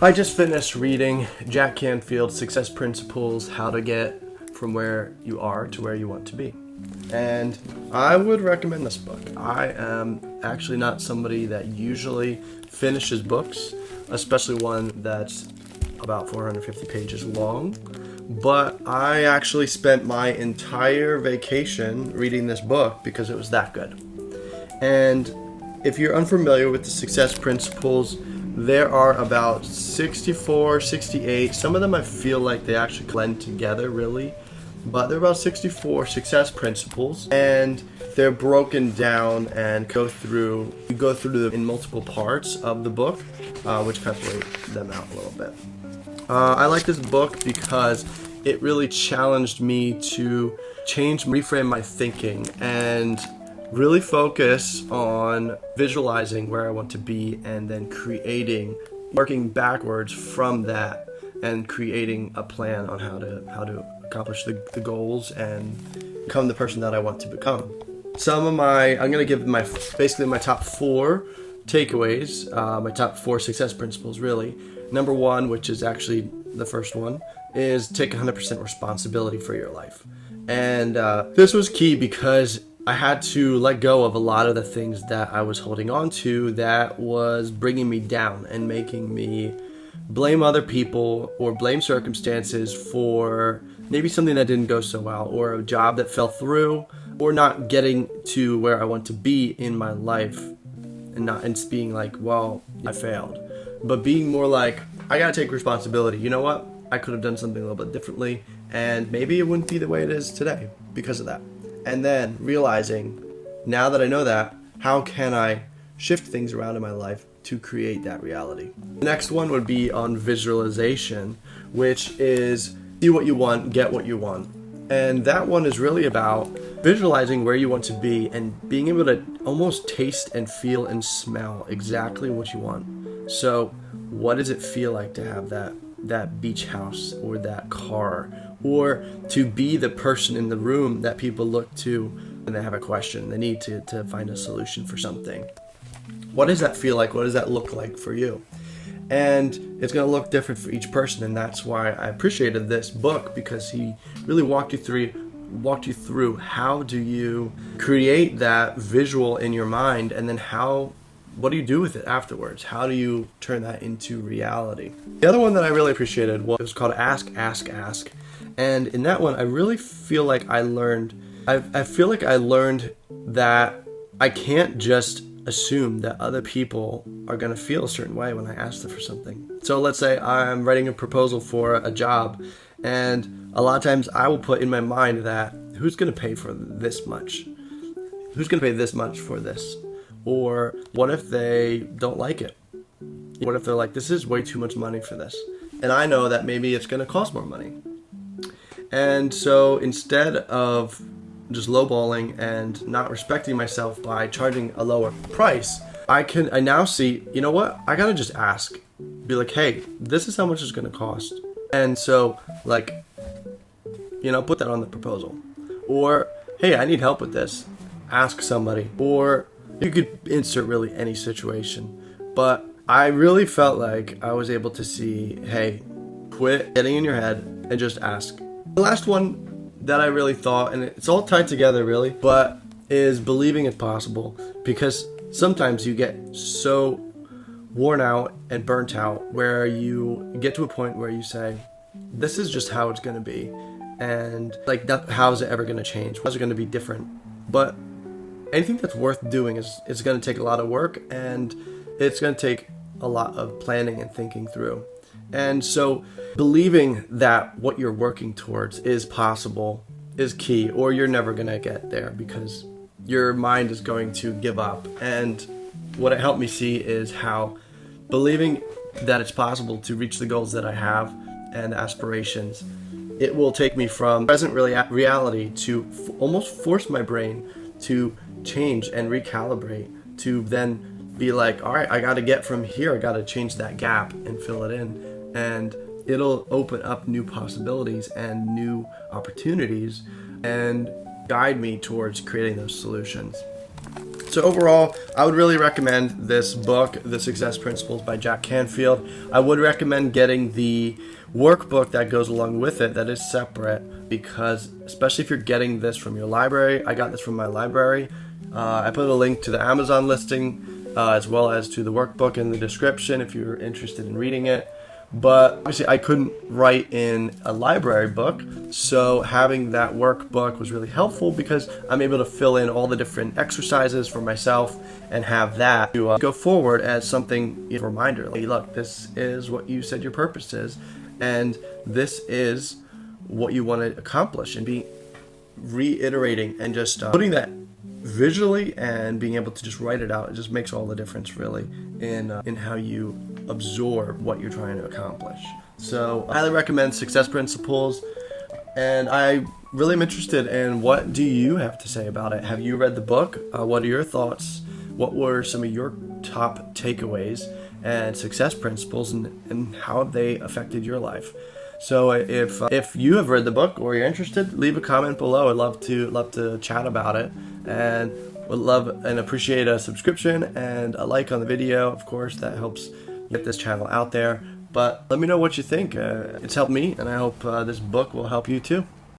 I just finished reading Jack Canfield's Success Principles, How to Get from Where You Are to Where You Want to Be. And I would recommend this book. I am actually not somebody that usually finishes books, especially one that's about 450 pages long. But I actually spent my entire vacation reading this book because it was that good. And if you're unfamiliar with the Success Principles, there are about 64, 68. Some of them I feel like they actually blend together really. But there are about 64 success principles, and they're broken down and you go through them in multiple parts of the book, which kind of break them out a little bit. I like this book because it really challenged me to reframe my thinking and really focus on visualizing where I want to be and then working backwards from that and creating a plan on how to accomplish the goals and become the person that I want to become. I'm going to give basically my top 4 takeaways, my top 4 success principles really. Number 1, which is actually the first one, is take 100% responsibility for your life. And this was key because I had to let go of a lot of the things that I was holding on to that was bringing me down and making me blame other people or blame circumstances for maybe something that didn't go so well, or a job that fell through, or not getting to where I want to be in my life, and being like, well, I failed. But being more like, I gotta take responsibility. You know what? I could have done something a little bit differently, and maybe it wouldn't be the way it is today because of that. And then realizing, now that I know that, how can I shift things around in my life to create that reality? The next one would be on visualization, which is see what you want, get what you want. And that one is really about visualizing where you want to be and being able to almost taste and feel and smell exactly what you want. So what does it feel like to have that beach house or that car, or to be the person in the room that people look to when they have a question, they need to find a solution for something? What does that feel like? What does that look like for you? And it's going to look different for each person, and that's why I appreciated this book, because he really walked you through how do you create that visual in your mind, and then what do you do with it afterwards? How do you turn that into reality? The other one that I really appreciated was called Ask, Ask, Ask. And in that one, I really feel like I learned that I can't just assume that other people are going to feel a certain way when I ask them for something. So let's say I'm writing a proposal for a job, and a lot of times I will put in my mind that who's going to pay for this much? Who's going to pay this much for this? Or what if they don't like it? What if they're like, this is way too much money for this? And I know that maybe it's going to cost more money. And so instead of just lowballing and not respecting myself by charging a lower price, I now see, you know what? I gotta just ask. Be like, hey, this is how much it's gonna cost. And so, like, put that on the proposal. Or, hey, I need help with this. Ask somebody. Or you could insert really any situation. But I really felt like I was able to see, hey, quit getting in your head and just ask. The last one that I really thought, and it's all tied together really, but is believing it's possible, because sometimes you get so worn out and burnt out where you get to a point where you say, this is just how it's going to be, and like that, how is it ever going to change? How's it going to be different? But anything that's worth doing is going to take a lot of work, and it's going to take a lot of planning and thinking through. And so believing that what you're working towards is possible is key, or you're never going to get there because your mind is going to give up. And what it helped me see is how believing that it's possible to reach the goals that I have and aspirations, it will take me from present reality to almost force my brain to change and recalibrate, to then be like, all right, I got to get from here, I got to change that gap and fill it in. And it'll open up new possibilities and new opportunities and guide me towards creating those solutions. So overall, I would really recommend this book, The Success Principles by Jack Canfield. I would recommend getting the workbook that goes along with it that is separate, because especially if you're getting this from your library, I got this from my library. I put a link to the Amazon listing as well as to the workbook in the description if you're interested in reading it. But obviously I couldn't write in a library book, so having that workbook was really helpful because I'm able to fill in all the different exercises for myself and have that to go forward as something, a reminder. Like, look, this is what you said your purpose is, and this is what you want to accomplish, and be reiterating and just putting that visually and being able to just write it out. It just makes all the difference really in how you absorb what you're trying to accomplish. So I highly recommend Success Principles, and I really am interested in what do you have to say about it. Have you read the book? What are your thoughts? What were some of your top takeaways and success principles, and how have they affected your life? So if you have read the book or you're interested, leave a comment below. I'd love to chat about it, and would love and appreciate a subscription and a like on the video. Of course, that helps get this channel out there. But let me know what you think. It's helped me, and I hope this book will help you too.